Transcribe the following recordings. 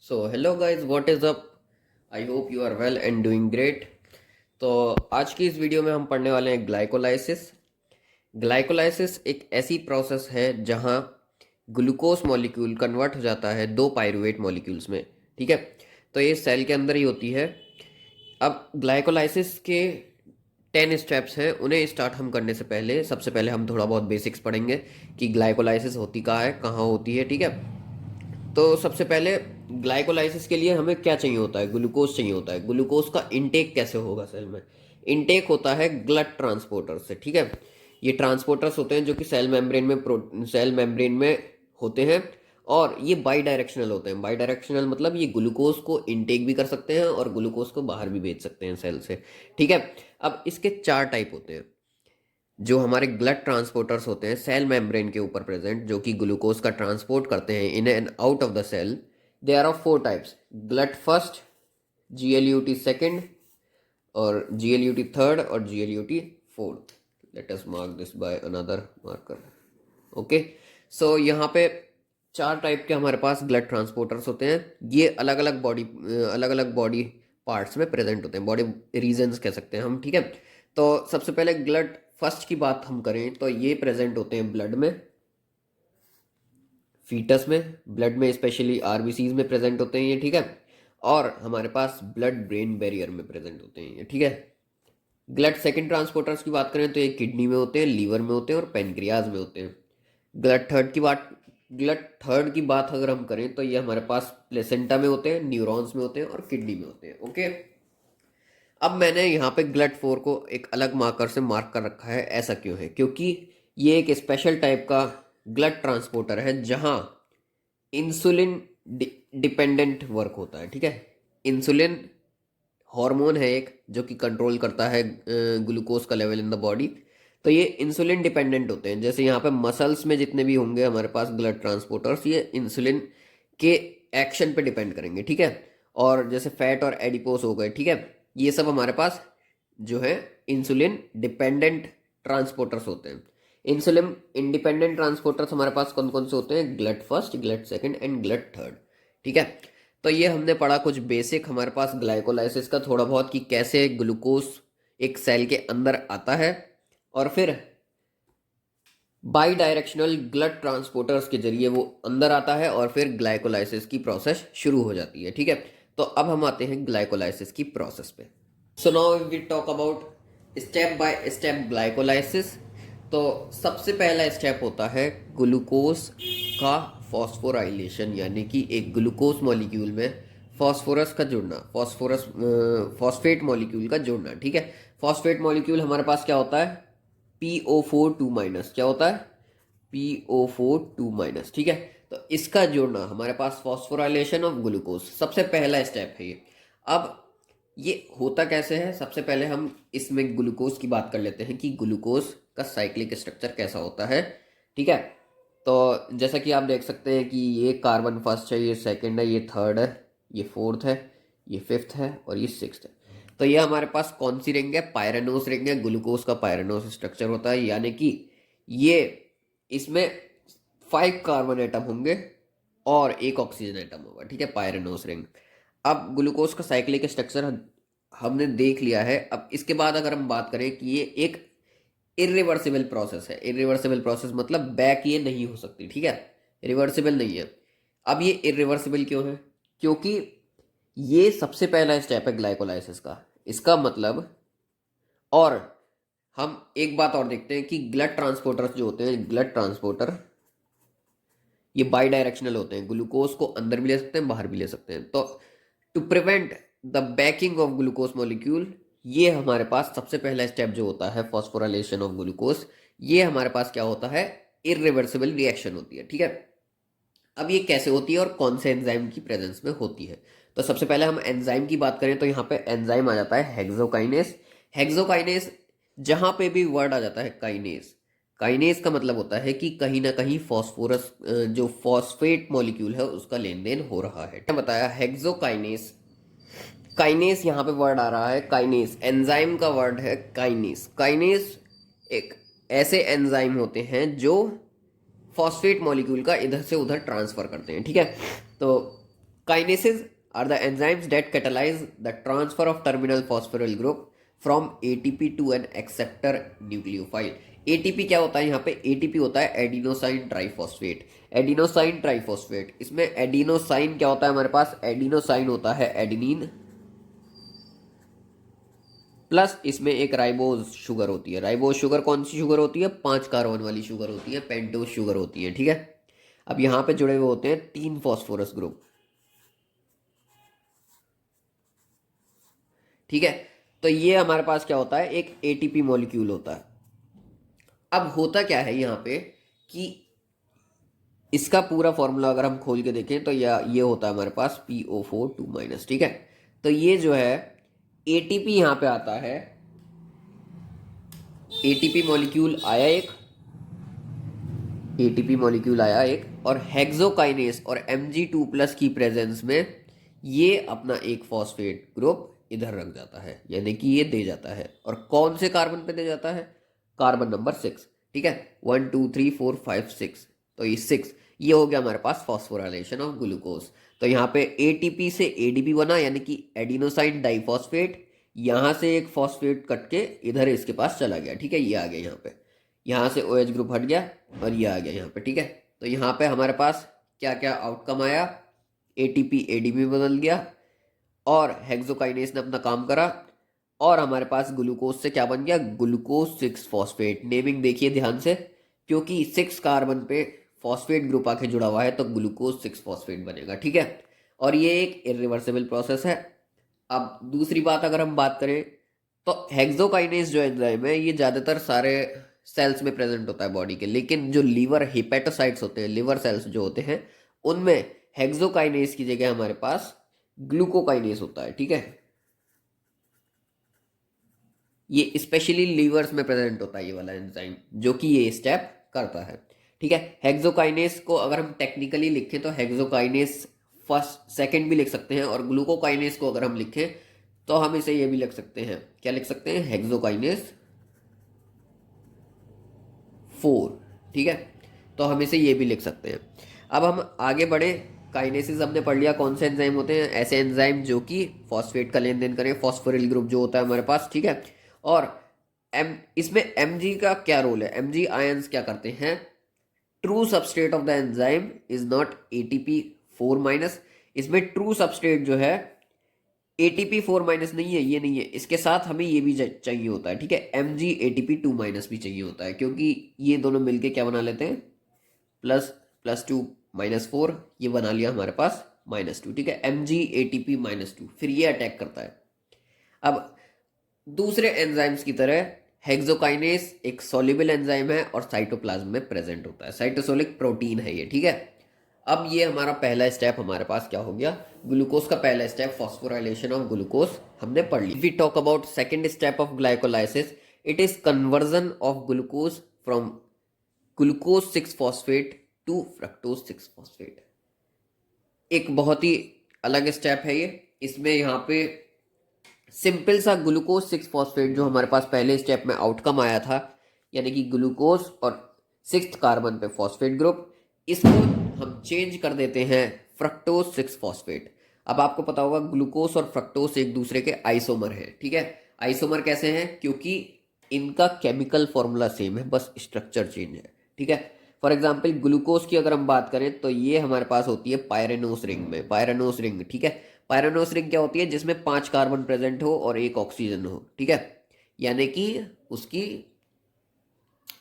So hello guys, what is up. I hope you are well and doing great. तो आज की इस video में हम पढ़ने वाले हैं ग्लाइकोलाइसिस। ग्लाइकोलाइसिस एक ऐसी प्रोसेस है जहां ग्लूकोज मॉलिक्यूल कन्वर्ट हो जाता है दो पायरुवेट मॉलिक्यूल्स में। ठीक है, तो ये सेल के अंदर ही होती है। अब ग्लाइकोलाइसिस के 10 स्टेप्स हैं, उन्हें स्टार्ट हम करने से पहले सबसे पहले हम थोड़ा बहुत बेसिक्स पढ़ेंगे कि ग्लाइकोलाइसिस होती कहाँ है, कहाँ होती है। ठीक है, तो सबसे पहले ग्लाइकोलाइसिस के लिए हमें क्या चाहिए होता है, ग्लूकोज चाहिए होता है। ग्लूकोज का इनटेक कैसे होगा सेल में? इनटेक होता है ब्लड ट्रांसपोर्टर से। ठीक है, ये ट्रांसपोर्टर्स होते हैं जो कि सेल मेम्ब्रेन में होते हैं, और ये बाई डायरेक्शनल होते हैं। बाई डायरेक्शनल मतलब ये ग्लूकोज को इनटेक भी कर सकते हैं और ग्लूकोज को बाहर भी भेज सकते हैं सेल से। ठीक है, अब इसके 4 टाइप होते हैं। जो हमारे ब्लड ट्रांसपोर्टर्स होते हैं सेल मेम्ब्रेन के ऊपर प्रेजेंट, जो कि ग्लूकोज का ट्रांसपोर्ट करते हैं in and out of the cell, they are of 4 types: GLUT first, GLUT second, और जीएलयूटी थर्ड, और GLUT fourth. Let us mark this by another marker. Okay, so यहाँ पे 4 टाइप के हमारे पास ब्लड ट्रांसपोर्टर्स होते हैं। ये अलग अलग बॉडी पार्ट्स में प्रेजेंट होते हैं, बॉडी रीजन्स कह सकते हैं हम। ठीक है, तो सबसे पहले ब्लड फर्स्ट की बात हम करें तो ये प्रेजेंट होते हैं ब्लड में, फीटस में, ब्लड में स्पेशली आरबीसीज में प्रेजेंट होते हैं ये। ठीक है, और हमारे पास ब्लड ब्रेन बैरियर में प्रेजेंट होते हैं ये। ठीक है, ब्लड सेकंड ट्रांसपोर्टर्स की बात करें तो ये किडनी में होते हैं, लीवर में होते हैं और पेनक्रियाज में होते हैं। ब्लड थर्ड की बात अगर हम करें तो ये हमारे पास प्लेसेंटा में होते हैं, न्यूरॉन्स में होते हैं और किडनी में होते हैं। ओके, अब मैंने यहाँ पे ग्लट 4 को एक अलग मार्कर से मार्क कर रखा है। ऐसा क्यों है? क्योंकि ये एक स्पेशल टाइप का ग्लट ट्रांसपोर्टर है जहाँ इंसुलिन डिपेंडेंट वर्क होता है। ठीक है, इंसुलिन हार्मोन है एक जो कि कंट्रोल करता है ग्लूकोज का लेवल इन द बॉडी। तो ये इंसुलिन डिपेंडेंट होते हैं। जैसे यहाँ पे मसल्स में जितने भी होंगे हमारे पास ब्लड ट्रांसपोर्टर्स, ये इंसुलिन के एक्शन पे डिपेंड करेंगे। ठीक है, और जैसे फैट और एडिपोस हो गए, ठीक है, ये सब हमारे पास जो है इंसुलिन डिपेंडेंट ट्रांसपोर्टर्स होते हैं। इंसुलिन इंडिपेंडेंट ट्रांसपोर्टर्स हमारे पास कौन कौन से होते हैं? Glut first, glut second and glut third. ठीक है, तो ये हमने पढ़ा कुछ बेसिक हमारे पास ग्लाइकोलाइसिस का थोड़ा बहुत, कि कैसे ग्लूकोज एक सेल के अंदर आता है और फिर बाई डायरेक्शनल ब्लड ट्रांसपोर्टर्स के जरिए वो अंदर आता है और फिर ग्लाइकोलाइसिस की प्रोसेस शुरू हो जाती है। ठीक है, तो अब हम आते हैं ग्लाइकोलाइसिस की प्रोसेस पे। So now we talk about step by step glycolysis. तो सबसे पहला स्टेप होता है ग्लूकोज का फॉस्फोराइलेशन, यानी कि एक ग्लूकोज मॉलिक्यूल में फॉस्फोरस का जुड़ना, फॉस्फेट मॉलिक्यूल का जुड़ना। ठीक है, फॉस्फेट मॉलिक्यूल हमारे पास क्या होता है? PO4 2 क्या होता है? PO4 2। ठीक है, तो इसका जुड़ना हमारे पास फॉस्फोराइलेशन ऑफ ग्लूकोज सबसे पहला स्टेप है ये। अब ये होता कैसे है? सबसे पहले हम इसमें ग्लूकोज की बात कर लेते हैं कि ग्लूकोज का साइक्लिक स्ट्रक्चर कैसा होता है। ठीक है, तो जैसा कि आप देख सकते हैं कि ये कार्बन फर्स्ट है, ये सेकंड है, ये थर्ड है, ये फोर्थ है, ये फिफ्थ है और ये सिक्स्थ है। तो ये हमारे पास कौन सी रिंग है? पायरेनोस रिंग है। ग्लूकोज का पायरेनोस स्ट्रक्चर होता है, यानी कि ये इसमें 5 कार्बन एटम होंगे और एक ऑक्सीजन एटम होगा। ठीक है, पायरेनोस रिंग। अब ग्लूकोज का साइक्लिक स्ट्रक्चर हमने देख लिया है। अब इसके बाद अगर हम बात करें कि ये एक इरिवर्सिबल प्रोसेस है। इरिवर्सिबल प्रोसेस मतलब बैक ये नहीं हो सकती। ठीक है, रिवर्सिबल नहीं है। अब ये इरिवर्सिबल क्यों है? क्योंकि ये सबसे पहला स्टेप है ग्लाइकोलाइसिस का। इसका मतलब, और हम एक बात और देखते हैं कि ब्लड ट्रांसपोर्टर्स जो होते हैं, ब्लड ट्रांसपोर्टर ये बाई डायरेक्शनल होते हैं। ग्लूकोज को अंदर भी ले सकते हैं, बाहर भी ले सकते हैं। तो to prevent the backing of glucose molecule, ये हमारे पास सबसे पहला स्टेप जो होता है फॉस्फोराइलेशन ऑफ ग्लूकोज, ये हमारे पास क्या होता है? इरिवर्सिबल रिएक्शन होती है। ठीक है, अब ये कैसे होती है और कौन से एंजाइम की प्रेजेंस में होती है? तो सबसे पहले हम एंजाइम की बात करें तो यहाँ पे एंजाइम आ जाता है हेक्सोकाइनेस। हेक्सोकाइनेस, जहां पे भी वर्ड आ जाता है काइनेस, काइनेस का मतलब होता है कि कहीं ना कहीं फॉस्फोरस जो फॉस्फेट मॉलिक्यूल है उसका लेन देन हो रहा है। क्या बताया? हेक्सोकाइनेस। काइनेस यहाँ पे वर्ड आ रहा है, काइनेस एंजाइम का वर्ड है काइनेस। काइनेस एक ऐसे एंजाइम होते हैं जो फॉस्फेट मॉलिक्यूल का इधर से उधर ट्रांसफर करते हैं। ठीक है, तो Kinases are the enzymes that catalyze the transfer of terminal phosphoryl group from ATP to an acceptor nucleophile. ATP क्या होता है यहाँ पे? ATP होता है एडिनोसाइन ट्राइफॉस्फेट। एडिनोसाइन ट्राइफॉस्फेट, इसमें एडिनोसाइन क्या होता है हमारे पास? एडिनोसाइन होता है एडिनिन, प्लस इसमें एक राइबोज शुगर होती है। राइबोज शुगर कौन सी शुगर होती है? 5 कार्बन वाली शुगर होती है, पेंटोज शुगर होती है। ठीक है, अब यहाँ पे जुड़े हुए होते हैं 3 फॉस्फोरस ग्रुप। ठीक है, तो ये हमारे पास क्या होता है? एक एटीपी मॉलिक्यूल होता है। अब होता क्या है यहाँ पे कि इसका पूरा फॉर्मूला अगर हम खोल के देखें तो ये होता है हमारे पास PO4 2-। ठीक है, तो ये जो है एटीपी यहाँ पे आता है, एटीपी मॉलिक्यूल आया एक, एटीपी मॉलिक्यूल आया एक, और हेक्सोकाइनेस और Mg2+ की प्रेजेंस में ये अपना एक फॉस्फेट ग्रुप इधर रख जाता है, यानी कि ये दे जाता है। और कौन से कार्बन पे दे जाता है? Carbon number 6। ठीक है, 1 2 3 4 5 6, तो ये 6, ये हो गया हमारे पास फॉस्फोराइलेशन ऑफ ग्लूकोज। तो यहाँ पे एटीपी से एडीपी बना, यानी कि एडिनोसाइन डाइफॉस्फेट। यहाँ से एक फॉस्फेट कट के इधर इसके पास चला गया। ठीक है, ये आ गया यहाँ पे, यहाँ से OH ग्रुप हट गया और ये आ गया यहाँ पे। ठीक है, तो यहाँ पे हमारे पास क्या क्या आउटकम आया? एटीपी एडीपी बदल गया और हेक्सोकाइनेस ने अपना काम करा, और हमारे पास ग्लूकोज से क्या बन गया? Glucose 6 phosphate. नेमिंग देखिए ध्यान से, क्योंकि 6 कार्बन पे फॉस्फेट ग्रुप आके जुड़ा हुआ है तो ग्लूकोज 6 फॉस्फेट बनेगा। ठीक है, और ये एक इरिवर्सिबल प्रोसेस है। अब दूसरी बात अगर हम बात करें तो हेक्सोकाइनेस जो एंजाइम है ये ज़्यादातर सारे सेल्स में प्रेजेंट होता है बॉडी के, लेकिन जो लीवर हिपेटोसाइट्स होते हैं, लिवर सेल्स जो होते हैं, उनमें हेक्सोकाइनेस की जगह हमारे पास ग्लूकोकाइनेस होता है। ठीक है, ये स्पेशली लीवर्स में प्रेजेंट होता है ये वाला एंजाइम, जो कि ये स्टेप करता है। ठीक है, हेक्सोकाइनेस को अगर हम टेक्निकली लिखें तो हेक्सोकाइनेस फर्स्ट सेकंड भी लिख सकते हैं, और ग्लूकोकाइनेस को अगर हम लिखें तो हम इसे ये भी लिख सकते हैं, क्या लिख सकते हैं? हेक्सोकाइनेस 4। ठीक है, तो हम इसे ये भी लिख सकते हैं। अब हम आगे बढ़े, काइनेसिस हमने पढ़ लिया कौन से एंजाइम होते हैं, ऐसे एंजाइम जो कि फॉस्फेट का लेन देन करें, फॉस्फोरिल ग्रुप जो होता है हमारे पास। ठीक है, और इसमें Mg का क्या रोल है? Mg आयंस क्या करते हैं? True substrate of the enzyme is not ATP4-। इसमें ट्रू सबस्ट्रेट जो है ATP4- नहीं है, ये नहीं है, इसके साथ हमें ये भी चाहिए होता है। ठीक है, Mg ATP2- भी चाहिए होता है, क्योंकि ये दोनों मिलके क्या बना लेते हैं? ++2 -4, ये बना लिया हमारे पास -2। ठीक है, Mg ATP-2, फिर ये अटैक करता है। अब दूसरे एंजाइम्स की तरह हेक्सोकाइनेस एक सॉल्युबल एंजाइम है और साइटोप्लाज्म में प्रेजेंट होता है, साइटोसोलिक प्रोटीन है ये। ठीक है, अब ये हमारा पहला स्टेप हमारे पास क्या हो गया? ग्लूकोज का पहला स्टेप, फॉस्फोराइलेशन ऑफ ग्लूकोज, हमने पढ़ ली। We talk about second step of glycolysis, it is conversion of glucose from glucose 6 phosphate to fructose 6 phosphate. एक बहुत ही अलग स्टेप है ये। इसमें यहाँ पे सिंपल सा ग्लूकोज 6 फॉस्फेट जो हमारे पास पहले स्टेप में आउटकम आया था, यानी कि ग्लूकोज और 6th कार्बन पे फॉस्फेट ग्रुप, इसको हम चेंज कर देते हैं फ्रक्टोज 6 फॉस्फेट। अब आपको पता होगा ग्लूकोज और फ्रक्टोज एक दूसरे के आइसोमर हैं। ठीक है, आइसोमर कैसे हैं? क्योंकि इनका केमिकल फॉर्मूला सेम है, बस स्ट्रक्चर चेंज है। ठीक है, फॉर एग्जाम्पल ग्लूकोज की अगर हम बात करें तो ये हमारे पास होती है पायरेनोस रिंग में, पायरेनोस रिंग। ठीक है, पायरेनोस रिंग क्या होती है? जिसमें 5 कार्बन प्रेजेंट हो और 1 ऑक्सीजन हो। ठीक है, यानी कि उसकी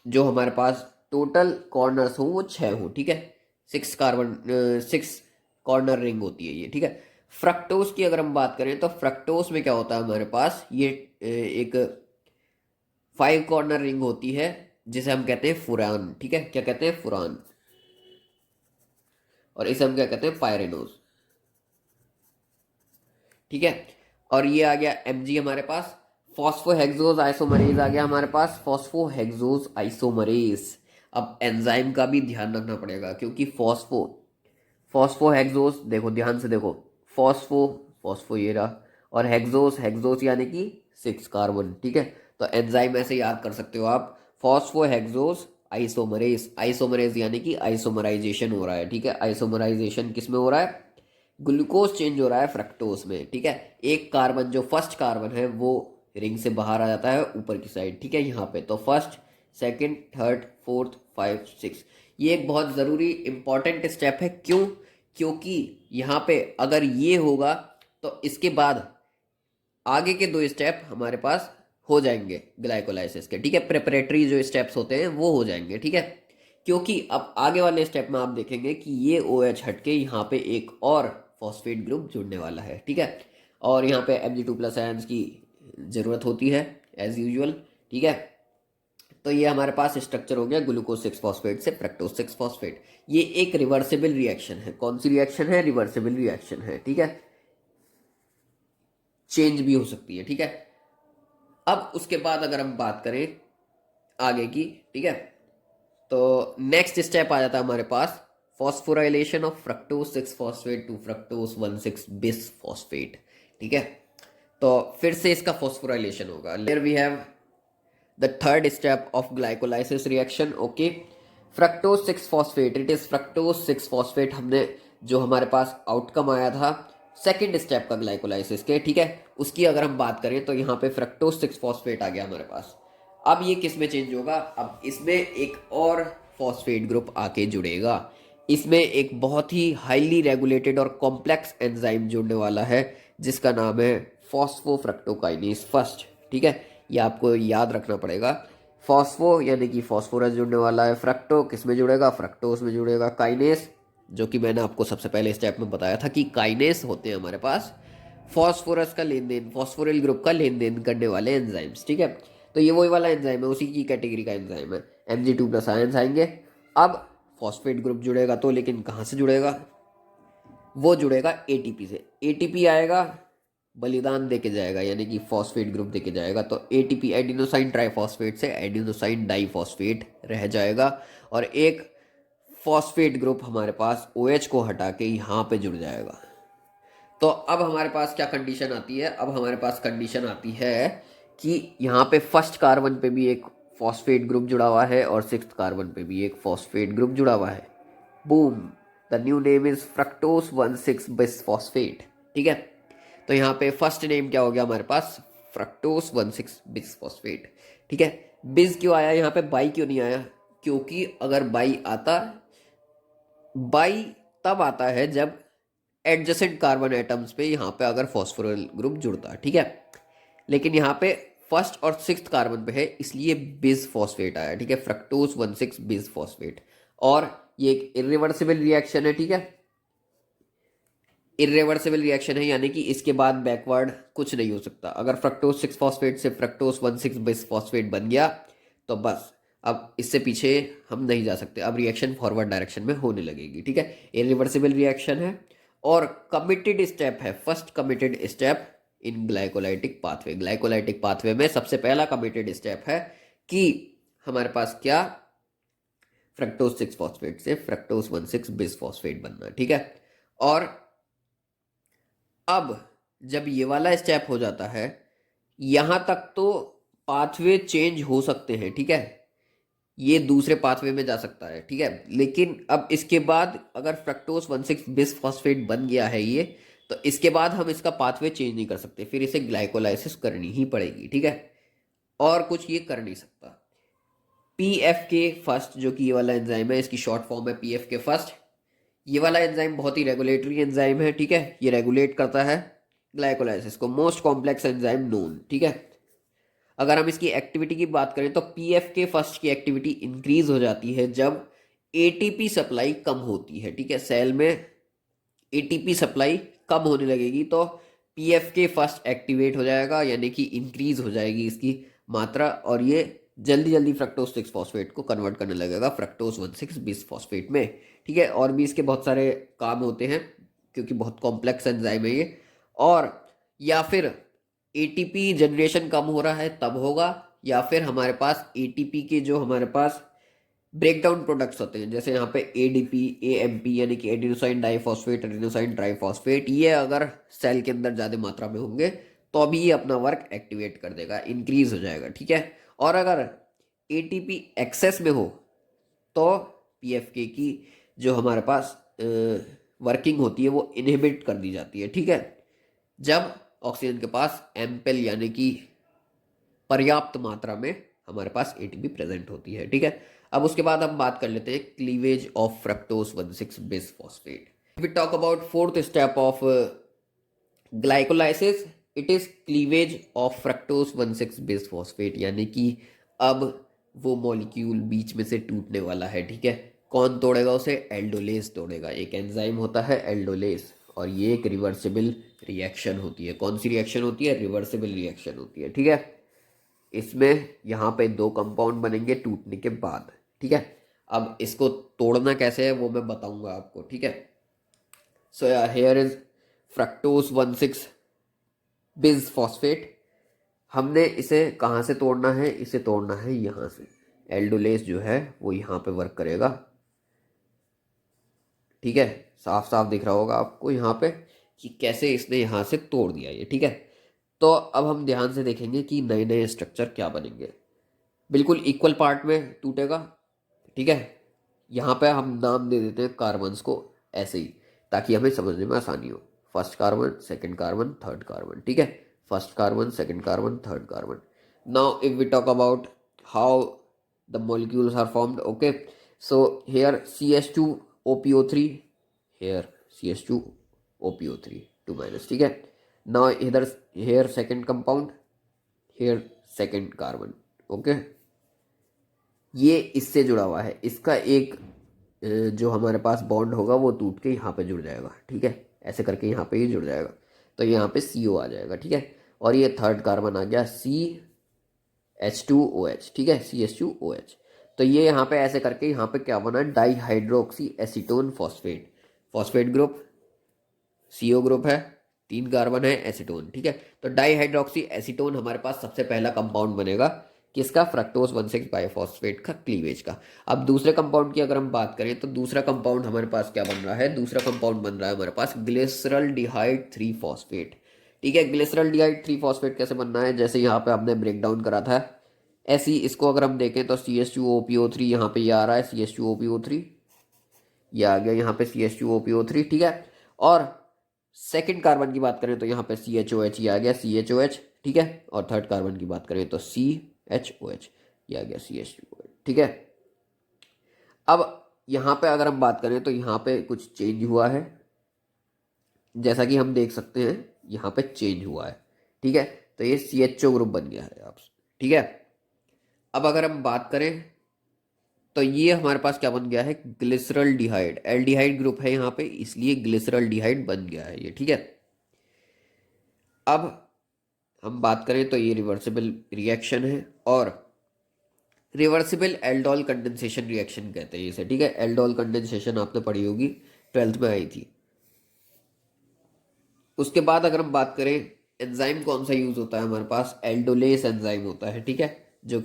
जो हमारे पास टोटल कॉर्नर्स हो वो 6 हो। ठीक है, 6 कॉर्नर रिंग होती है ये। ठीक है, फ्रक्टोज की अगर हम बात करें तो फ्रक्टोज में क्या होता है हमारे पास? ये एक 5 कॉर्नर रिंग होती है, जिसे हम कहते हैं फुरान। ठीक है, क्या कहते हैं? फुरान। और इसे हम क्या कहते हैं? पायरेनोज। ठीक है, और ये आ गया Mg हमारे पास। फॉस्फोहेक्सोज आइसोमरेज आ गया हमारे पास, फॉस्फोहेक्सोज आइसोमरेज। अब एंजाइम का भी ध्यान रखना पड़ेगा, क्योंकि फॉस्फोहेक्सोज, देखो ध्यान से देखो, फॉस्फो ये रहा, और हेक्सोस यानी कि 6 कार्बन। ठीक है, तो एंजाइम ऐसे याद कर सकते हो आप, फॉस्फोहेक्सोज आइसोमरेज। आइसोमरेज यानी कि आइसोमराइजेशन हो रहा है। ठीक है, आइसोमराइजेशन किस में हो रहा है? ग्लूकोज चेंज हो रहा है फ्रक्टोज में, ठीक है। एक कार्बन जो फर्स्ट कार्बन है वो रिंग से बाहर आ जाता है ऊपर की साइड, ठीक है, यहाँ पे तो फर्स्ट, सेकंड, थर्ड, फोर्थ, 5, 6। ये एक बहुत ज़रूरी इंपॉर्टेंट स्टेप है। क्यों? क्योंकि यहाँ पे अगर ये होगा तो इसके बाद आगे के दो स्टेप हमारे पास हो जाएंगे ग्लाइकोलाइसिस के, ठीक है। प्रिपरेटरी जो स्टेप्स होते हैं वो हो जाएंगे, ठीक है। क्योंकि अब आगे वाले स्टेप में आप देखेंगे कि ये ओ एच हट के यहाँ पे एक और फॉस्फेट ग्रुप जुड़ने वाला है, ठीक है। और यहाँ पे Mg2+ आयंस की ज़रूरत होती है एज यूजुअल, ठीक है। तो ये हमारे पास स्ट्रक्चर हो गया ग्लूकोज 6 फॉस्फेट से फ्रक्टोज 6 फॉस्फेट। ये एक रिवर्सिबल रिएक्शन है। कौन सी रिएक्शन है? रिवर्सिबल रिएक्शन है, ठीक है। चेंज भी हो सकती है, ठीक है। अब उसके बाद अगर हम बात करें आगे की, ठीक है, तो नेक्स्ट स्टेप आ जाता है हमारे पास phosphorylation of fructose 6 phosphate to fructose 1,6 bis phosphate, ठीक है। तो फिर से इसका फॉस्फोराइलेशन होगा। Layer we have the third step of glycolysis reaction, okay. Fructose 6 phosphate, it is fructose 6 phosphate हमने जो हमारे पास आउटकम आया था सेकेंड स्टेप का ग्लाइकोलाइसिस के, ठीक है, उसकी अगर हम बात करें तो यहाँ पे फ्रक्टोज 6 फॉस्फेट आ गया हमारे पास। अब ये किस में चेंज होगा? अब इसमें एक और फॉस्फेट ग्रुप आके जुड़ेगा। इसमें एक बहुत ही हाईली रेगुलेटेड और कॉम्प्लेक्स एंजाइम जुड़ने वाला है जिसका नाम है फॉस्फोफ्रक्टोकाइनेज फर्स्ट, ठीक है। ये आपको याद रखना पड़ेगा। फॉस्फो यानी कि फॉस्फोरस जुड़ने वाला है, फ्रक्टो किस में जुड़ेगा? फ्रक्टोज में जुड़ेगा, काइनेस जो कि मैंने आपको सबसे पहले स्टेप में बताया था कि काइनेस होते हैं हमारे पास फॉस्फोरस का लेन देन, फॉस्फोरिल ग्रुप का लेन देन करने वाले एंजाइम्स, ठीक है। तो ये वही वाला एंजाइम है, उसी की कैटेगरी का एंजाइम है। Mg2+ आयंस आएंगे। अब फॉस्फेट ग्रुप जुड़ेगा तो, लेकिन कहाँ से जुड़ेगा? वो जुड़ेगा एटीपी से। एटीपी आएगा, बलिदान देके जाएगा, यानी कि फॉस्फेट ग्रुप देके जाएगा। तो एटीपी एडिनोसाइन ट्राइफॉस्फेट से एडिनोसाइन डाइफॉस्फेट रह जाएगा और एक फॉस्फेट ग्रुप हमारे पास OH को हटा के यहाँ पे जुड़ जाएगा। तो अब हमारे पास क्या कंडीशन आती है? अब हमारे पास कंडीशन आती है कि यहाँ पे फर्स्ट कार्बन पे भी एक फॉस्फेट ग्रुप जुड़ा हुआ है और सिक्स्थ कार्बन पे भी एक फॉस्फेट ग्रुप जुड़ा हुआ है। Boom, the new name is fructose 1,6 bis phosphate, ठीक है। तो यहाँ पे फर्स्ट नेम क्या हो गया हमारे पास? फ्रक्टोज 1,6 बिस फॉस्फेट, ठीक है। बिस क्यों आया यहाँ पे, बाई क्यों नहीं आया? क्योंकि अगर बाई आता, बाई तब आता है जब एडजेसेंट कार्बन एटम्स पे यहाँ पे अगर फॉस्फोरल ग्रुप जुड़ता है, ठीक है। लेकिन यहाँ पे फर्स्ट और सिक्स्थ कार्बन पे है, इसलिए बिस फॉस्फेट आया, ठीक है। Fructose 1,6 bis phosphate. और ये एक इरिवर्सिबल रिएक्शन है, ठीक है। इरिवर्सिबल रिएक्शन है यानी कि इसके बाद बैकवर्ड कुछ नहीं हो सकता। अगर फ्रक्टोज 6 फॉस्फेट से फ्रक्टोज 1,6 बिस फॉस्फेट बन गया तो बस, अब इससे पीछे हम नहीं जा सकते। अब रिएक्शन फॉरवर्ड डायरेक्शन में होने लगेगी, ठीक है। इरिवर्सिबल रिएक्शन है और कमिटेड स्टेप है, first committed step in glycolytic pathway. Glycolytic pathway में सबसे पहला कमिटेड स्टेप है कि हमारे पास क्या, फ्रक्टोज 6 फॉस्फेट से फ्रक्टोज 1,6 बिस फॉस्फेट बनना, ठीक है। और अब जब ये वाला स्टेप हो जाता है, यहां तक तो पाथवे चेंज हो सकते हैं, ठीक है। ये दूसरे पाथवे में जा सकता है, ठीक है। लेकिन अब इसके बाद अगर फ्रक्टोज 1,6 बिस फॉस्फेट बन गया है ये, तो इसके बाद हम इसका पाथवे चेंज नहीं कर सकते, फिर इसे ग्लाइकोलाइसिस करनी ही पड़ेगी, ठीक है। और कुछ ये कर नहीं सकता। PFK फर्स्ट जो कि ये वाला एंजाइम है, इसकी शॉर्ट फॉर्म है PFK फर्स्ट। ये वाला एंजाइम बहुत ही रेगुलेटरी एंजाइम है, ठीक है। ये रेगुलेट करता है ग्लाइकोलाइसिस को, मोस्ट कॉम्प्लेक्स एंजाइम नोन, ठीक है। अगर हम इसकी एक्टिविटी की बात करें तो PFK फर्स्ट की एक्टिविटी इंक्रीज हो जाती है जब ATP सप्लाई कम होती है, ठीक है। सेल में ATP सप्लाई कम होने लगेगी तो PFK फर्स्ट एक्टिवेट हो जाएगा, यानी कि इंक्रीज हो जाएगी इसकी मात्रा और ये जल्दी जल्दी फ्रक्टोज 6 फॉस्फेट को कन्वर्ट करने लगेगा फ्रक्टोज 1,6 बिस फॉस्फेट में, ठीक है। और भी इसके बहुत सारे काम होते हैं क्योंकि बहुत कॉम्प्लेक्स एंजाइम है ये। और या फिर ATP जनरेशन कम हो रहा है तब होगा, या फिर हमारे पास ATP के जो हमारे पास ब्रेक डाउन प्रोडक्ट्स होते हैं, जैसे यहाँ पे ADP, AMP यानी कि एडिनोसाइन डाइफॉस्फेट, एडिनोसाइन ट्राइफॉस्फेट, ये अगर सेल के अंदर ज़्यादा मात्रा में होंगे तो अभी ये अपना वर्क एक्टिवेट कर देगा, इंक्रीज हो जाएगा, ठीक है। और अगर ATP एक्सेस में हो तो PFK की जो हमारे पास वर्किंग होती है वो इनहिबिट कर दी जाती है, ठीक है, जब ऑक्सीजन के पास एम्पल यानी कि पर्याप्त मात्रा में हमारे पास एटीपी प्रेजेंट होती है, ठीक है। अब उसके बाद हम बात कर लेते हैं cleavage of fructose 1,6 bis phosphate. We talk about fourth step of glycolysis, it is cleavage of fructose 1,6 bis phosphate, यानी कि अब वो मॉलिक्यूल बीच में से टूटने वाला है, ठीक है। कौन तोड़ेगा उसे? एल्डोलेस तोड़ेगा। एक एंजाइम होता है एल्डोलेस, और ये एक रिवर्सिबल रिएक्शन होती है। कौन सी रिएक्शन होती है? रिवर्सिबल रिएक्शन होती है, ठीक है। इसमें यहाँ पे दो कंपाउंड बनेंगे टूटने के बाद, ठीक है। अब इसको तोड़ना कैसे है वो मैं बताऊंगा आपको, ठीक है। So here is fructose 1,6 bis phosphate. हमने इसे कहाँ से तोड़ना है? इसे तोड़ना है यहाँ से। एल्डोलेस जो है वो यहाँ पे वर्क करेगा, ठीक है। साफ साफ दिख रहा होगा आपको यहाँ पे कि कैसे इसने यहाँ से तोड़ दिया ये, ठीक है। तो अब हम ध्यान से देखेंगे कि नए नए स्ट्रक्चर क्या बनेंगे। बिल्कुल इक्वल पार्ट में टूटेगा, ठीक है। यहाँ पे हम नाम दे देते हैं कार्बन्स को ऐसे ही, ताकि हमें समझने में आसानी हो। First carbon, second carbon, third carbon, ठीक है। First carbon, second carbon, third carbon. Now if we talk about how the molecules are formed, okay, so here CH2OPO3, here CH2OPO3 2 minus, ठीक है। नाउ इधर here second compound, here second carbon, okay. ये इससे जुड़ा हुआ है, इसका एक जो हमारे पास बॉन्ड होगा वो टूट के यहाँ पे जुड़ जाएगा, ठीक है। ऐसे करके यहाँ पे ये जुड़ जाएगा, तो यहाँ पे CO आ जाएगा, ठीक है। और ये थर्ड कार्बन आ गया CH2OH, ठीक है, CH2OH। तो ये यहाँ पे ऐसे करके यहाँ पे क्या बना? Dihydroxy acetone phosphate. Phosphate group, CO group है, 3 कार्बन है, एसीटोन, ठीक है। तो डाईहाइड्रोक्सी एसीटोन हमारे पास सबसे पहला कंपाउंड बनेगा किसका? फ्रक्टोज 1,6 बाइफॉस्फेट का, क्लीवेज का। अब दूसरे कंपाउंड की अगर हम बात करें तो दूसरा कंपाउंड हमारे पास क्या बन रहा है? दूसरा कंपाउंड बन रहा है हमारे पास ग्लिसरल्डिहाइड 3 फॉस्फेट, ठीक है। ग्लिसरल्डिहाइड 3 फॉस्फेट कैसे बनना है? जैसे यहाँ पे हमने ब्रेक डाउन करा था, ऐसे ही इसको अगर हम देखें तो CH2OPO3 यहाँ पे ये आ रहा है, CH2OPO3 ये आ गया यहाँ पे CH2OPO3, ठीक है। और सेकंड कार्बन की बात करें तो यहाँ पे CHOH ये आ गया, CHOH, ठीक है। और थर्ड कार्बन की बात करें तो CHOH ये आ गया, CH2OH, ठीक है। अब यहाँ पे अगर हम बात करें तो यहाँ पे कुछ चेंज हुआ है, जैसा कि हम देख सकते हैं यहाँ पे चेंज हुआ है, ठीक है। तो ये CHO ग्रुप बन गया है आप, ठीक है। अब अगर हम बात करें तो ये हमारे पास क्या बन गया है? ग्लिसरल्डिहाइड, एल्डिहाइड ग्रुप है यहाँ पे, इसलिए ग्लिसरल्डिहाइड बन गया है ये, ठीक है। अब हम बात करें तो ये रिवर्सिबल रिएक्शन है, और रिवर्सिबल एल्डोल कंडेंसेशन रिएक्शन कहते हैं इसे, ठीक है। एल्डोल कंडेंसेशन आपने पढ़ी होगी, 12th में आई थी। उसके बाद अगर हम बात करें एंजाइम कौन सा यूज होता है हमारे पास? एल्डोलेस एंजाइम होता है, ठीक है, जो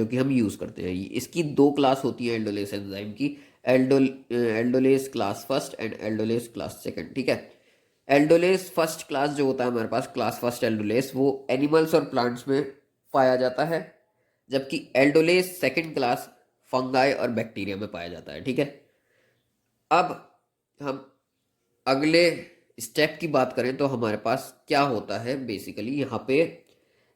कि हम यूज करते हैं। इसकी दो क्लास होती है एल्डोलेस एंजाइम की, aldolase class first and aldolase class second, ठीक है। एल्डोलेस फर्स्ट क्लास जो होता है हमारे पास, क्लास फर्स्ट एल्डोलेस, वो एनिमल्स और प्लांट्स में पाया जाता है, जबकि एल्डोलेस सेकंड क्लास फंगाई और बैक्टीरिया में पाया जाता है, ठीक है। अब हम अगले स्टेप की बात करें तो हमारे पास क्या होता है? बेसिकली यहाँ पे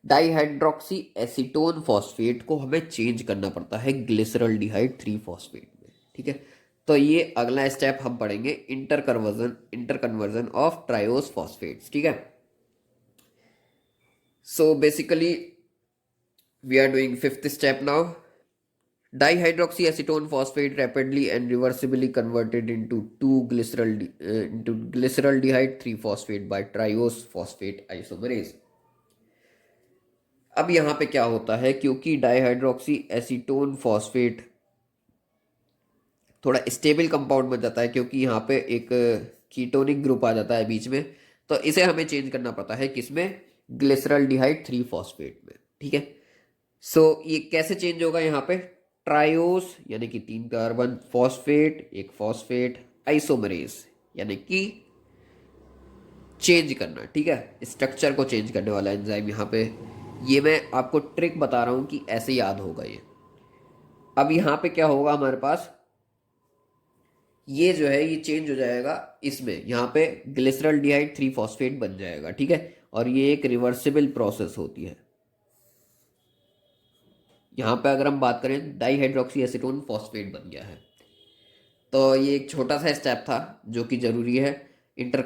डाईहाइड्रोक्सी एसीटोन फॉस्फेट को हमें चेंज करना पड़ता है ग्लिसरल्डिहाइड 3 फॉस्फेट में, ठीक है। तो ये अगला स्टेप हम पढ़ेंगे, interconversion of triose phosphates, ठीक है। So basically we are doing fifth step now. Dihydroxyacetone phosphate rapidly and reversibly converted into glyceraldehyde 3 phosphate by triose phosphate isomerase। अब यहाँ पे क्या होता है? क्योंकि डाईहाइड्रोक्सी एसीटोन फॉस्फेट थोड़ा स्टेबल कंपाउंड बन जाता है, क्योंकि यहाँ पे एक कीटोनिक ग्रुप आ जाता है बीच में, तो इसे हमें चेंज करना पड़ता है किसमें? ग्लिसरल्डिहाइड 3 फॉस्फेट में, ठीक है। सो ये कैसे चेंज होगा? यहाँ पे ट्रायोस यानी कि 3 कार्बन, फॉस्फेट एक फॉस्फेट, आइसोमरेज यानी कि चेंज करना, ठीक है, स्ट्रक्चर को चेंज करने वाला एंजाइम यहाँ पे। ये मैं आपको ट्रिक बता रहा हूँ कि ऐसे याद होगा ये। अब यहाँ पे क्या होगा हमारे पास? ये जो है ये चेंज हो जाएगा इसमें, यहाँ पे ग्लिसरॉल्डिहाइड 3 फॉस्फेट बन जाएगा, ठीक है। और ये एक रिवर्सिबल प्रोसेस होती है। यहाँ पे अगर हम बात करें डाईहाइड्रोक्सी एसीटोन फॉस्फेट बन गया है। तो ये एक छोटा सा स्टेप था जो कि जरूरी है, इंटर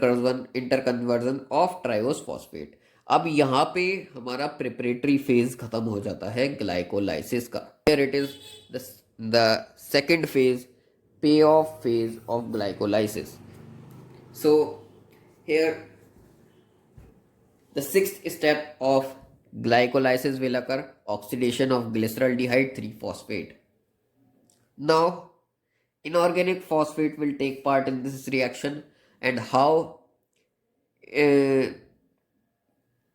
कन्वर्जन ऑफ ट्राइओस फॉस्फेट। अब यहाँ पे हमारा प्रिपरेटरी फेज खत्म हो जाता है ग्लाइकोलाइसिस का। Here it is the second phase, payoff phase of glycolysis. So here the sixth step of glycolysis will occur, oxidation of glyceraldehyde 3 phosphate. Now inorganic phosphate will take part in this reaction, and how uh,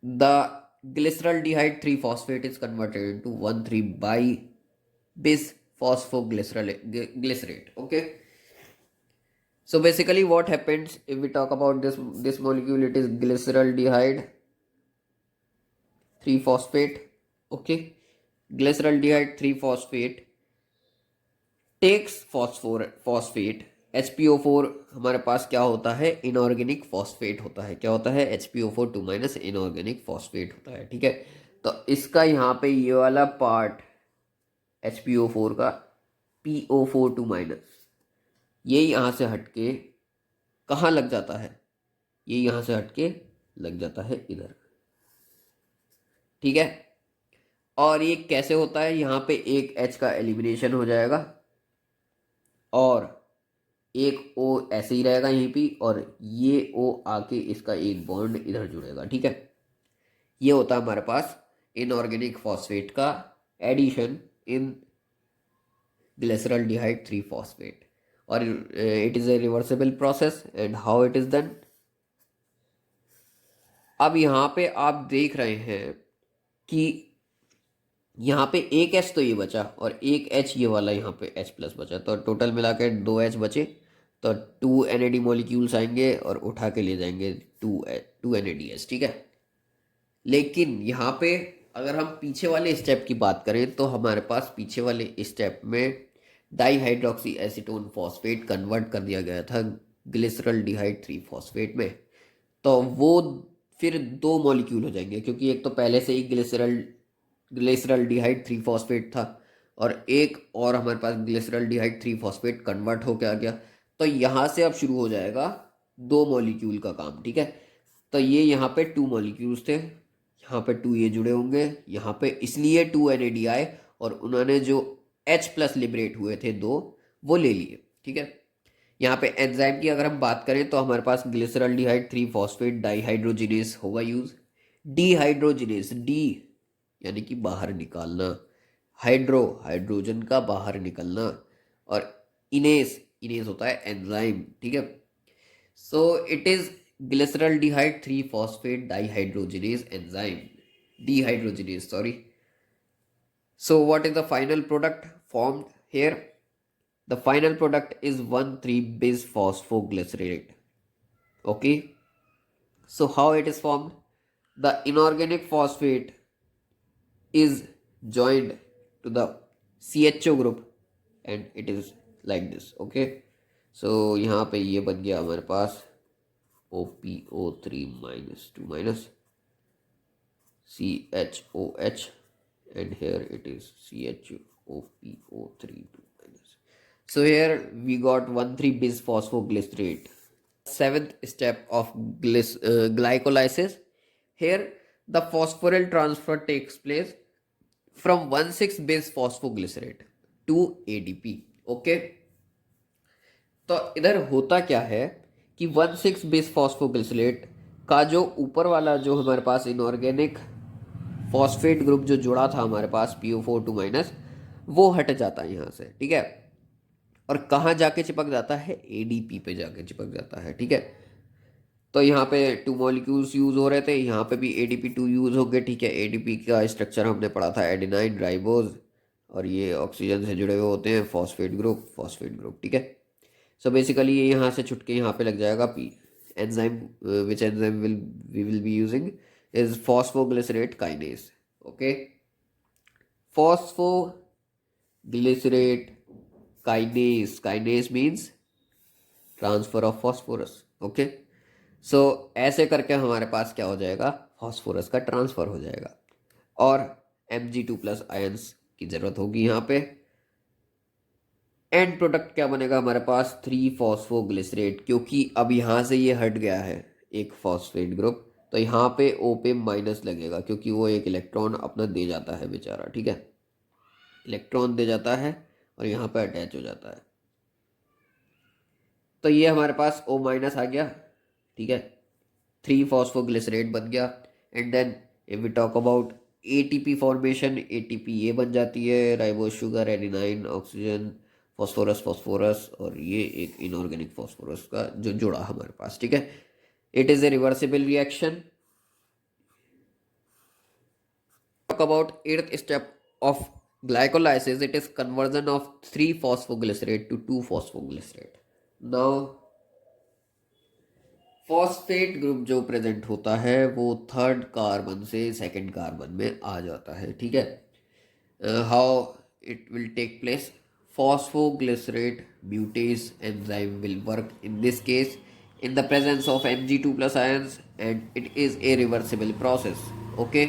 the glyceraldehyde 3 phosphate is converted into 1,3 by bis phosphoglycerate. Okay, so basically what happens if we talk about this molecule, it is glyceraldehyde 3 phosphate. Okay, glyceraldehyde 3 phosphate takes phosphate HPO4। हमारे पास क्या होता है, inorganic phosphate होता है। क्या होता है, HPO4 2 minus inorganic phosphate होता है, ठीक है। तो इसका यहाँ पे ये वाला पार्ट HPO4 का PO4 2 माइनस, ये यहाँ से हटके कहाँ लग जाता है, ये यहाँ से हटके लग जाता है इधर, ठीक है। और ये कैसे होता है, यहाँ पे एक H का एलिमिनेशन हो जाएगा और एक O ऐसे ही रहेगा यहीं पे, और ये O आके इसका एक बॉन्ड इधर जुड़ेगा, ठीक है। ये होता है हमारे पास इनऑर्गेनिक फॉस्फेट का एडिशन इन ग्लिसरॉल्डिहाइड 3 फॉस्फेट, और it is a reversible process. And how it is done, अब यहाँ पे आप देख रहे हैं कि यहाँ पे एक H तो ये बचा और एक H ये वाला यहाँ पे H प्लस बचा, तो टोटल मिला के 2 H बचे। तो 2 NAD मॉलिक्यूल्स आएंगे और उठा के ले जाएंगे 2 NADH, ठीक है। लेकिन यहाँ पे अगर हम पीछे वाले स्टेप की बात करें तो हमारे पास पीछे वाले स्टेप में डाईहाइड्रोक्सी एसीटोन फॉस्फेट कन्वर्ट कर दिया गया था ग्लिसरॉल्डिहाइड 3 फॉस्फेट में। तो वो फिर 2 मॉलिक्यूल हो जाएंगे, क्योंकि एक तो पहले से ही ग्लिसरॉल्डिहाइड 3 फॉस्फेट था और एक और हमारे पास ग्लिसरॉल्डिहाइड 3 फॉस्फेट कन्वर्ट होकर आ गया। तो यहाँ से अब शुरू हो जाएगा 2 मॉलिक्यूल का काम, ठीक है। तो ये यहाँ पे 2 मॉलिक्यूल्स थे, यहाँ पे 2 ये जुड़े होंगे यहाँ पे, इसलिए 2 NAD आए और उन्होंने जो H प्लस लिबरेट हुए थे 2 वो ले लिए, ठीक है। यहाँ पे एंजाइम की अगर हम बात करें तो हमारे पास ग्लिसरॉल्डिहाइड 3 फॉस्फेट डाईहाइड्रोजिनेस होगा यूज। डीहाइड्रोजिनेस, डी यानी कि बाहर निकालना, हाइड्रोजन का बाहर निकलना, और इनेस, इनेस होता है एंजाइम, ठीक है। So it is glyceraldehyde 3 phosphate dehydrogenase enzyme, dehydrogenase, sorry. So what is the final product formed here? The final product is 1,3-bis phosphoglycerate. Okay. So how it is formed? The inorganic phosphate is joined to the CHO group and it is like this. Okay. So यहाँ पे ये बन गया हमारे पास OPO3 minus 2 minus CHOH, and here it is CHOPO3 2 minus. So here we got 1,3-bis phosphoglycerate. Seventh step of glycolysis. Here the phosphoryl transfer takes place from 1,6-bis phosphoglycerate to ADP. Okay. तो इधर होता क्या है कि 1,6-bis phosphoglycerate का जो ऊपर वाला जो हमारे पास इनऑर्गेनिक फॉस्फेट ग्रुप जो जुड़ा था हमारे पास PO4 2 माइनस, वो हट जाता है यहाँ से, ठीक है। और कहाँ जाके चिपक जाता है, ADP पे जाके चिपक जाता है, ठीक है। तो यहाँ पे 2 मॉलिक्यूल्स यूज हो रहे थे, यहाँ पे भी ADP2 यूज हो गए, ठीक है। ADP का स्ट्रक्चर हमने पढ़ा था एडेनाइन राइबोज, और ये ऑक्सीजन से जुड़े हुए होते हैं फॉस्फेट ग्रुप, ठीक है। सो बेसिकली ये यहाँ से छुट के यहाँ पे लग जाएगा P enzyme, which enzyme we will be using is phosphoglycerate kinase. Okay, phosphoglycerate kinase, kinase means transfer of phosphorus. Okay, so ऐसे करके हमारे पास क्या हो जाएगा, फॉस्फोरस का ट्रांसफर हो जाएगा और Mg2+ आयंस की जरूरत होगी यहाँ पे। एंड प्रोडक्ट क्या बनेगा हमारे पास, 3 फॉस्फोग्लिसरेट, क्योंकि अब यहाँ से ये हट गया है एक फॉस्फेट ग्रुप, तो यहाँ पे O पे माइनस लगेगा क्योंकि वो एक इलेक्ट्रॉन अपना दे जाता है बेचारा, ठीक है, इलेक्ट्रॉन दे जाता है और यहाँ पे अटैच हो जाता है। तो ये हमारे पास O- आ गया, ठीक है, 3 फॉस्फोग्लिसरेट बन गया। And then if we talk about ATP formation, ATP ये बन जाती है, ribose sugar, adenine, oxygen, phosphorus phosphorus, और ये एक इनऑर्गेनिक फॉस्फोरस का जो जुड़ा हमारे पास, ठीक है। It is a reversible reaction. Talk about eighth step of glycolysis, it is conversion of 3 phosphoglycerate to 2 phosphoglycerate. Now phosphate group जो प्रेजेंट होता है वो थर्ड कार्बन से सेकंड कार्बन में आ जाता है, ठीक है। How it will take place, phosphoglycerate mutase enzyme will work in this case in the presence of Mg2+ ions, and it is a reversible process. Okay,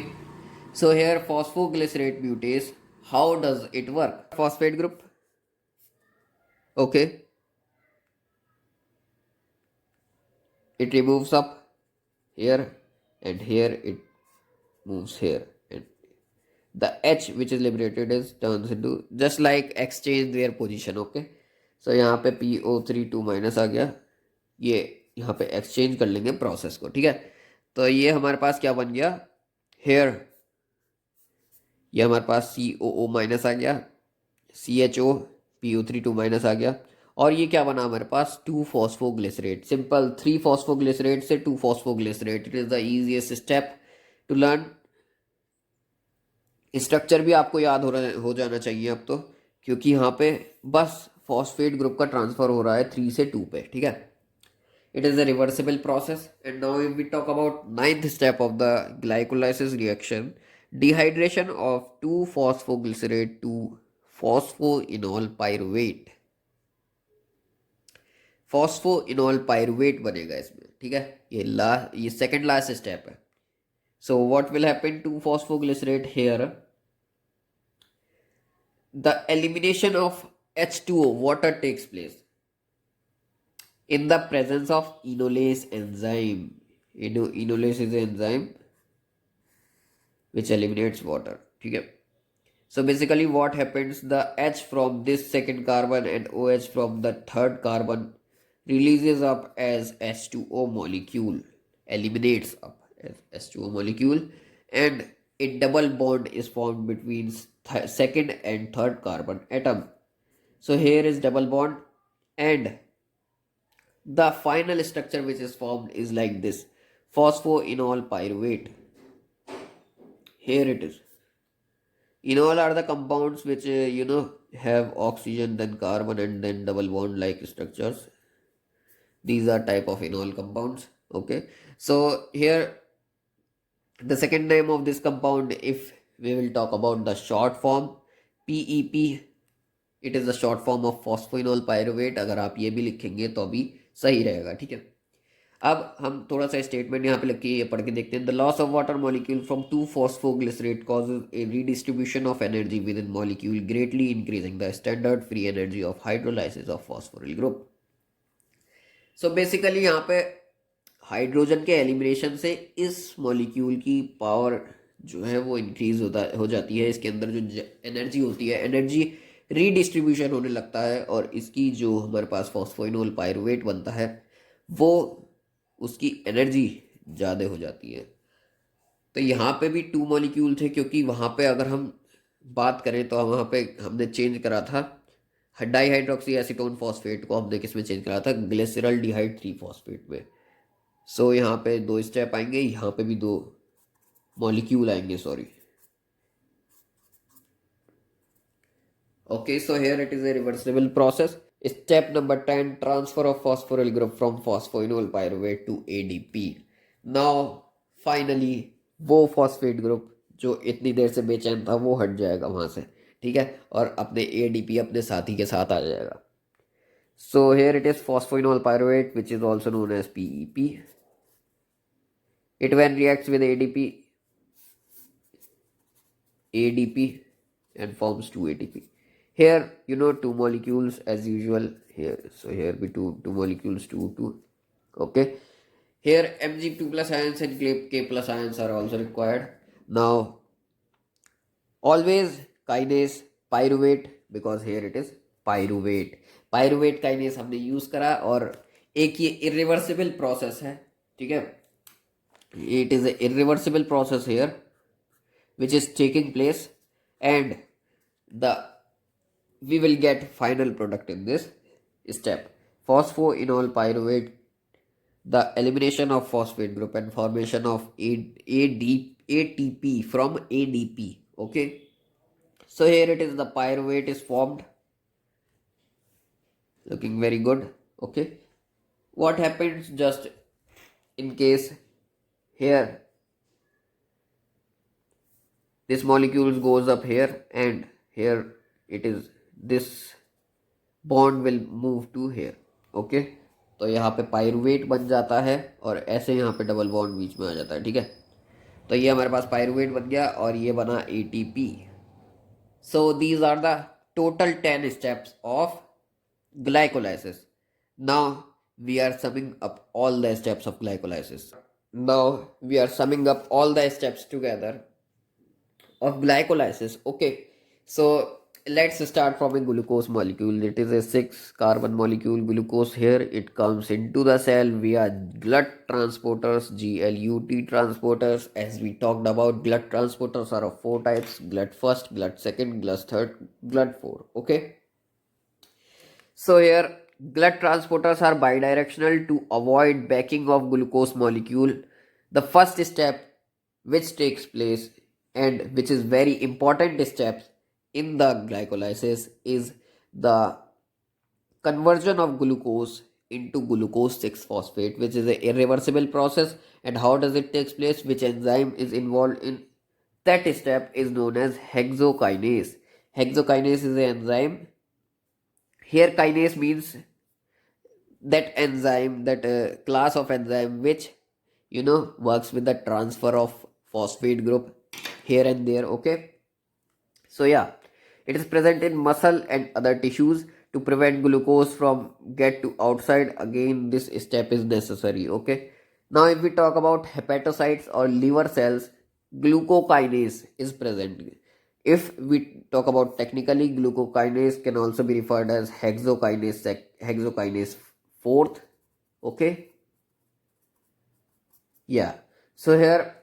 so here phosphoglycerate butase, how does it work? Phosphate group, okay, it removes up here and here it moves here, and the H which is liberated is turns into just like exchange their position. Okay, so यहाँ पे PO3 2- आ गया, ये यहाँ पे exchange कर लेंगे process को, ठीक है। तो ये हमारे पास क्या बन गया, हेयर ये हमारे पास COO- आ गया, CHO, PO3 2- आ गया, और ये क्या बना हमारे पास, 2 फॉस्फोग्लिसरेट। सिंपल, 3 फॉस्फोग्लिसरेट से 2 phosphoglycerate, it is the easiest step to learn. Structure भी आपको याद हो जाना चाहिए अब तो, क्योंकि यहाँ पे बस फॉस्फेट ग्रुप का ट्रांसफर हो रहा है 3 से 2 पे, ठीक है। It is a reversible process. And now if we talk about ninth step of the glycolysis reaction, dehydration of 2 phosphoglycerate to phosphoenol pyruvate. Phosphoenol pyruvate बनेगा इसमें, ठीक है। ये सेकंड लास्ट स्टेप है। So what will happen to phosphoglycerate here, the elimination of H2O, water takes place in the presence of enolase enzyme. Enolase is an enzyme which eliminates water, ठीक है। So basically what happens, the H from this second carbon and OH from the third carbon releases up as H2O molecule, eliminates up as H2O molecule, and a double bond is formed between second and third carbon atom. So here is double bond, and the final structure which is formed is like this, phosphoenol pyruvate. Here it is. Enol are the compounds which have oxygen, then carbon, and then double bond like structures. These are type of enol compounds. Okay, so here the second name of this compound, if we will talk about the short form, PEP, it is the short form of phosphoenol pyruvate. अगर आप ये भी लिखेंगे तो अभी सही रहेगा, ठीक है। अब हम थोड़ा सा स्टेटमेंट यहाँ पे लिख के ये पढ़ के देखते हैं। The loss of water molecule from 2 phosphoglycerate causes a redistribution of energy within molecule, greatly increasing the standard free energy of hydrolysis of phosphoryl group. So basically यहाँ पे हाइड्रोजन के एलिमिनेशन से इस मॉलिक्यूल की power जो है वो increase हो जाती है। इसके अंदर जो एनर्जी होती है, एनर्जी रीडिस्ट्रीब्यूशन होने लगता है, और इसकी जो हमारे पास फॉस्फोइनोल पायरुवेट बनता है वो उसकी एनर्जी ज़्यादा हो जाती है। तो यहाँ पे भी 2 मॉलिक्यूल थे, क्योंकि वहाँ पे अगर हम बात करें तो वहाँ पे हमने चेंज करा था डाईहाइड्रोक्सी एसीटोन फॉस्फेट को, हमने किस में चेंज करा था, ग्लिसरल डिहाइड 3 फॉस्फेट में। सो यहाँ पे 2 स्टेप आएंगे, यहाँ पे भी 2 मॉलिक्यूल आएंगे, sorry. Okay, so here it is a reversible process. Step number 10, transfer of phosphoryl group from phosphoenol pyruvate to ADP. Now finally वो फॉस्फेट ग्रुप जो इतनी देर से बेचैन था वो हट जाएगा वहाँ से, ठीक है, और अपने ADP अपने साथी के साथ आ जाएगा। So here it is phosphoenol pyruvate, which is also known as PEP. It when reacts with ADP and forms 2 ATP. Here, two molecules as usual here. So here we two molecules, 2. Okay. Here Mg2 plus ions and K plus ions are also required. Now, always kinase pyruvate, because here it is pyruvate kinase हमने use करा, और एक ये irreversible process है, ठीक है. It is a irreversible process here which is taking place, and the we will get final product in this step, phosphoenol pyruvate, the elimination of phosphate group and formation of ATP from ADP. Okay, so here it is, the pyruvate is formed, looking very good. Okay, what happens just in case here this molecule goes up here, and here it is, this bond will move to here. Okay, तो यहाँ पे pyruvate बन जाता है, और ऐसे यहाँ पे डबल बॉन्ड बीच में आ जाता है. ठीक है, तो ये हमारे पास पायरुवेट बन गया, और ये बना ATP. So these are the total 10 steps of glycolysis. Now we are summing up all the steps of glycolysis. Now we are summing up all the steps together of glycolysis. Okay, so let's start from a glucose molecule. It is a 6 carbon molecule glucose. Here it comes into the cell via glut transporters, GLUT transporters. As we talked about, glut transporters are of 4 types: glut first, glut second, glut third, glut 4. Okay, so here glut transporters are bidirectional to avoid backing of glucose molecule. The first step which takes place, and which is very important step in the glycolysis, is the conversion of glucose into glucose 6-phosphate, which is an irreversible process. And how does it take place, which enzyme is involved in that step, is known as hexokinase. Hexokinase is an enzyme. Here kinase means that enzyme, that class of enzyme which works with the transfer of phosphate group here and there. Okay, so yeah, it is present in muscle and other tissues to prevent glucose from get to outside. Again, this step is necessary. Okay, now if we talk about hepatocytes or liver cells, glucokinase is present. If we talk about technically, glucokinase can also be referred as hexokinase fourth. Okay, yeah, so here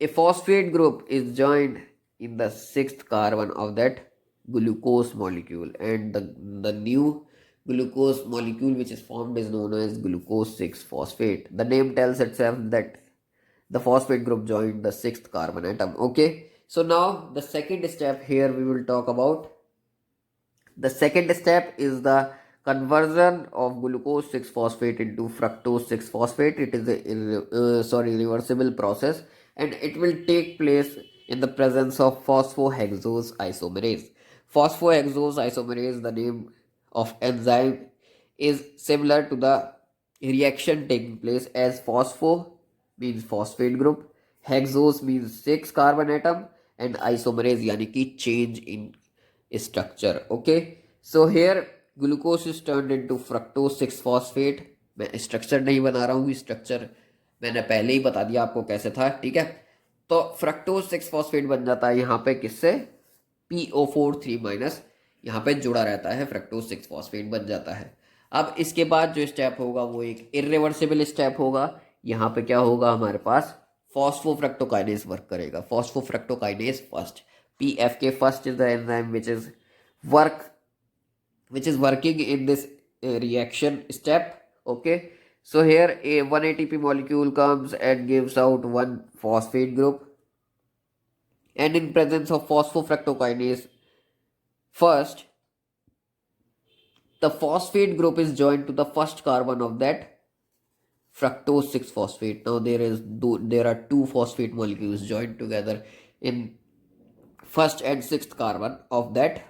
a phosphate group is joined in the 6th carbon of that glucose molecule, and the new glucose molecule which is formed is known as glucose 6-phosphate. The name tells itself that the phosphate group joined the 6th carbon atom. Okay, so now the second step here we will talk about. The second step is the conversion of glucose 6-phosphate into fructose 6-phosphate. It is a reversible process, and it will take place in the presence of phosphohexose isomerase. Phosphohexose isomerase, the name of enzyme, is similar to the reaction taking place, as phospho means phosphate group, hexose means 6 carbon atom, and isomerase यानी कि change in structure. Okay, so here glucose is turned into fructose 6-phosphate. मैं structure नहीं बना रहा हूँ, structure मैंने पहले ही बता दिया आपको कैसे था. ठीक है, तो फ्रक्टोज 6-phosphate बन जाता है यहाँ पे किससे, PO4 3- यहाँ पे जुड़ा रहता है, फ्रक्टोज 6-phosphate बन जाता है. अब इसके बाद जो स्टेप होगा वो एक इरिवर्सिबल स्टेप होगा. यहाँ पे क्या होगा, हमारे पास फॉस्फोफ्रक्टोकाइनेस वर्क करेगा. फॉस्फोफ्रक्टोकाइनेस first, PFK first is the enzyme which is working in this reaction step. Okay, so here a 1 ATP molecule comes and gives out 1 phosphate group, and in presence of phosphofructokinase first, the phosphate group is joined to the first carbon of that fructose 6-phosphate. Now there are 2 phosphate molecules joined together in first and 6th carbon of that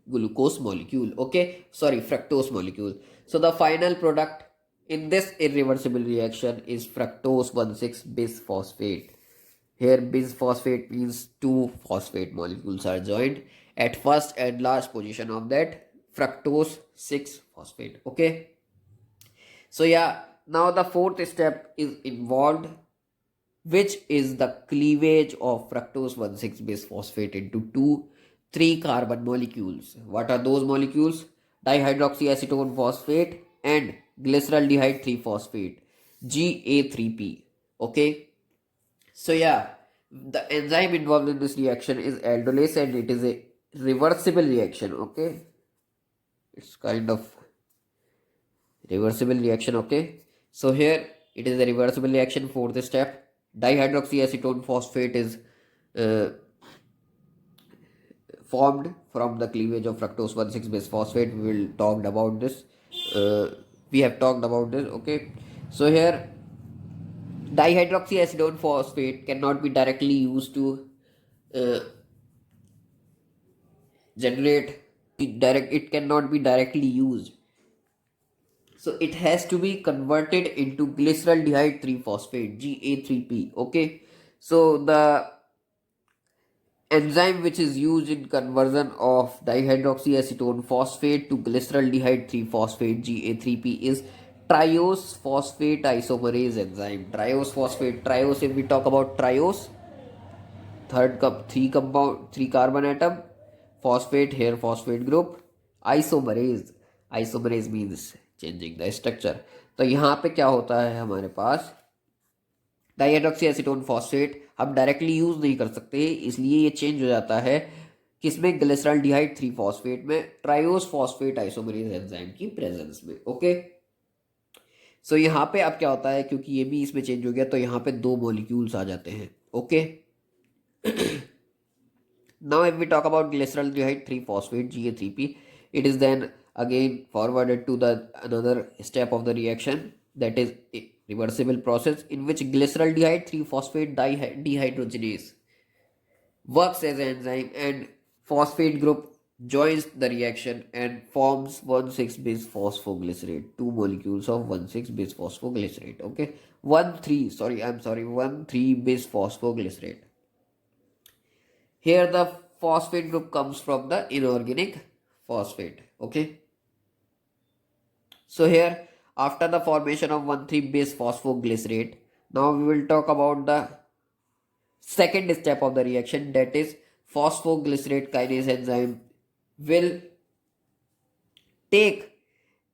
glucose molecule. Okay, sorry, fructose molecule. So the final product in this irreversible reaction is fructose 1,6 bisphosphate. Here bisphosphate means two phosphate molecules are joined at first and last position of that fructose 6 phosphate. Okay, so yeah, now the fourth step is involved, which is the cleavage of fructose 1,6 bisphosphate into two 3 carbon molecules. What are those molecules? Dihydroxyacetone phosphate and glyceraldehyde 3 phosphate, GA3P. Okay, so yeah, the enzyme involved in this reaction is aldolase and it is a reversible reaction. Okay, it's kind of reversible reaction. Okay, so here it is a reversible reaction for this step. Dihydroxyacetone phosphate is uh, formed from the cleavage of fructose 1,6 bisphosphate. We will talk about this. uh, we have talked about this. Okay, so here dihydroxyacetone phosphate cannot be directly used to uh, generate it cannot be directly used, so it has to be converted into glyceraldehyde 3 phosphate, GA3P. Okay, so the enzyme which is used in conversion of dihydroxyacetone phosphate to glyceraldehyde 3 phosphate, GA3P, is triose phosphate isomerase enzyme. Triose phosphate, triose, if we talk about triose, three carbon atom, phosphate, here phosphate group, isomerase means changing the structure. तो यहाँ पे क्या होता है, हमारे पास dihydroxy acetone phosphate हम directly use नहीं कर सकते, इसलिए ये चेंज हो जाता है किसमें, ग्लिसरॉल्डिहाइड 3 फॉस्फेट में, ट्रायोस फॉस्फेट आइसोमरेज एंजाइम की प्रेजेंस में. ओके, सो यहाँ पे अब क्या होता है, क्योंकि ये भी इसमें चेंज हो गया तो यहाँ पे दो मॉलिक्यूल्स आ जाते हैं. Okay, now if we talk about glyceraldehyde 3 phosphate, GA3P, it is then again forwarded to the another step of the reaction, that is a reversible process in which glyceraldehyde 3 phosphate dehydrogenase works as an enzyme and phosphate group joins the reaction and forms 1,6 bisphosphoglycerate, two molecules of 1,6 bisphosphoglycerate. Okay, 1,3 bisphosphoglycerate. Here the phosphate group comes from the inorganic phosphate. Okay, so here after the formation of 1,3 bisphosphoglycerate, now we will talk about the second step of the reaction, that is phosphoglycerate kinase enzyme will take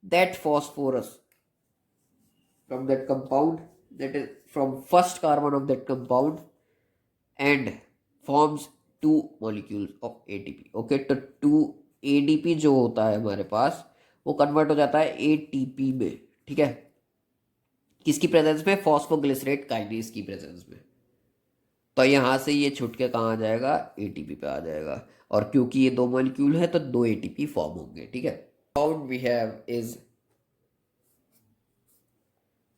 that phosphorus from that compound, that is from first carbon of that compound, and forms two molecules of ATP. Okay, तो 2 ADP जो होता है हमारे पास वो convert हो जाता है ATP में. ठीक है, किसकी प्रेजेंस में, फॉस्फोग्लिसरेट काइनेज की प्रेजेंस में. तो यहाँ से ये छुट के कहाँ आ जाएगा, ATP पे आ जाएगा, और क्योंकि ये दो मॉलिक्यूल है तो दो ATP फॉर्म होंगे. ठीक है, compound we have is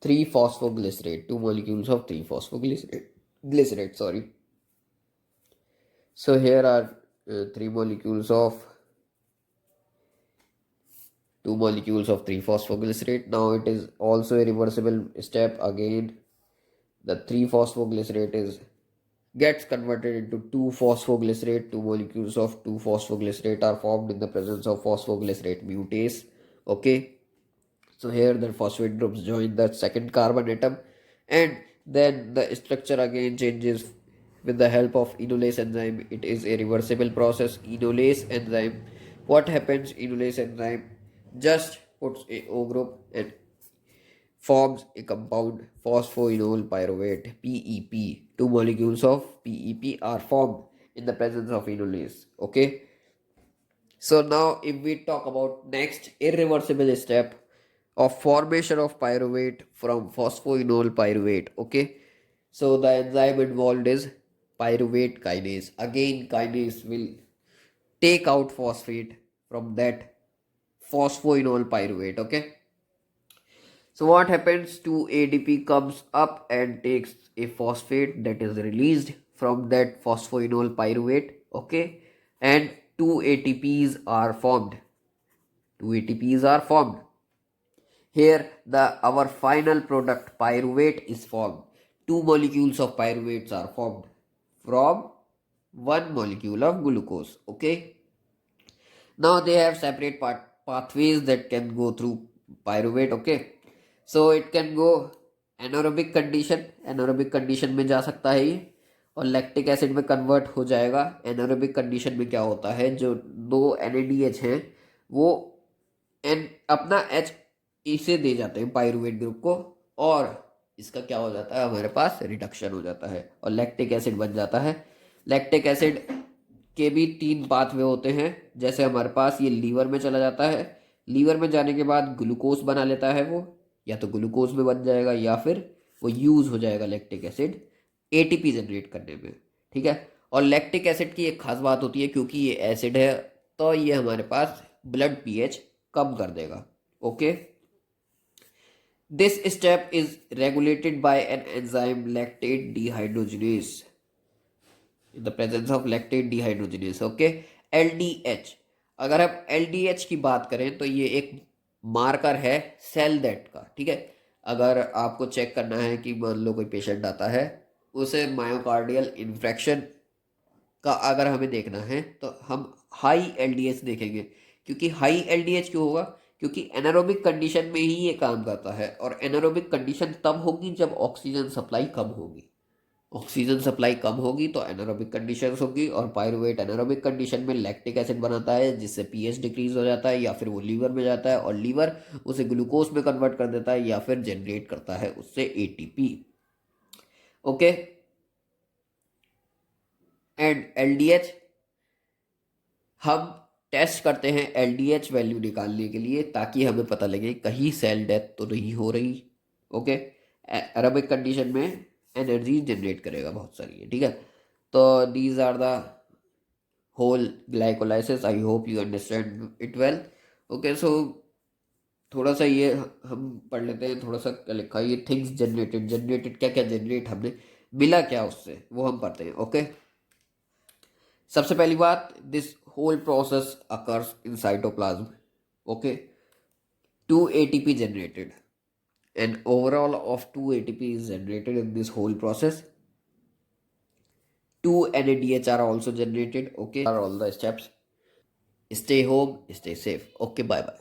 3-phosphoglycerate, two molecules of 3-phosphoglycerate, sorry. So here are two molecules of 3-phosphoglycerate. Now it is also a reversible step. Again, the 3-phosphoglycerate gets converted into 2-phosphoglycerate. Two molecules of 2-phosphoglycerate are formed in the presence of phosphoglycerate mutase. Okay, so here the phosphate groups join the second carbon atom, and then the structure again changes with the help of enolase enzyme. It is a reversible process. Enolase enzyme, what happens, enolase enzyme just puts a O group and forms a compound, phosphoenol pyruvate, PEP. Two molecules of PEP are formed in the presence of enolase. Okay, so now if we talk about next irreversible step of formation of pyruvate from phosphoenol pyruvate. Okay, so the enzyme involved is pyruvate kinase. Again, kinase will take out phosphate from that phosphoenol pyruvate. Okay, so what happens, to ADP comes up and takes a phosphate that is released from that phosphoenol pyruvate. Okay, and two ATPs are formed. Two ATPs are formed. Here our final product pyruvate is formed. Two molecules of pyruvates are formed from one molecule of glucose. Okay. Now they have separate pathways that can go through pyruvate. Okay. So it can go anaerobic condition में जा सकता है ये, और lactic acid में convert हो जाएगा. Anaerobic condition में क्या होता है, जो दो NADH हैं वो अपना H इसे दे जाते हैं पायरुवेट ग्रुप को, और इसका क्या हो जाता है, हमारे पास रिडक्शन हो जाता है और लैक्टिक एसिड बन जाता है. लैक्टिक एसिड के भी 3 पाथवे होते हैं. जैसे हमारे पास ये लीवर में चला जाता है, लीवर में जाने के बाद ग्लूकोज बना लेता है वो, या तो ग्लूकोज में बन जाएगा या फिर वो यूज हो जाएगा लैक्टिक एसिड ATP जनरेट करने में. ठीक है. और लैक्टिक एसिड की एक खास बात होती है, क्योंकि ये एसिड है तो ये हमारे पास ब्लड pH कम कर देगा. Okay. This step is regulated by an enzyme lactate dehydrogenase in the presence of lactate dehydrogenase. Okay. LDH, अगर हम LDH की बात करें तो ये एक मार्कर है सेल डेथ का. ठीक है. अगर आपको चेक करना है कि मान लो कोई पेशेंट आता है, उसे मायोकार्डियल इन्फेक्शन का अगर हमें देखना है तो हम हाई LDH देखेंगे. क्योंकि हाई LDH क्यों होगा, क्योंकि एनारोबिक कंडीशन में ही ये काम करता है, और एनारोबिक कंडीशन तब होगी जब ऑक्सीजन सप्लाई कम होगी. ऑक्सीजन सप्लाई कम होगी तो एनारोबिक कंडीशन होगी, और पायरुवेट एनारोबिक कंडीशन में लैक्टिक एसिड बनाता है जिससे pH डिक्रीज हो जाता है, या फिर वो लीवर में जाता है और लीवर उसे ग्लूकोज में कन्वर्ट कर देता है, या फिर जनरेट करता है उससे ATP. ओके. एंड LDH हम टेस्ट करते हैं LDH वैल्यू निकालने के लिए, ताकि हमें पता लगे कहीं सेल डेथ तो नहीं हो रही. ओके. एरोबिक कंडीशन में एनर्जी जनरेट करेगा बहुत सारी. ठीक है. तो these are the whole glycolysis. I hope you understand it well. Okay. So थोड़ा सा ये हम पढ़ लेते हैं, थोड़ा सा क्या लिखा है ये, थिंग्स जनरेटेड क्या क्या जनरेट हमने मिला क्या उससे, वो हम पढ़ते हैं. ओके. सबसे पहली बात, this whole process occurs in cytoplasm. Okay. 2 ATP generated. An overall of 2 ATP is generated in this whole process. 2 NADH are also generated. Okay, are all the steps. Stay home, stay safe. Okay, bye bye.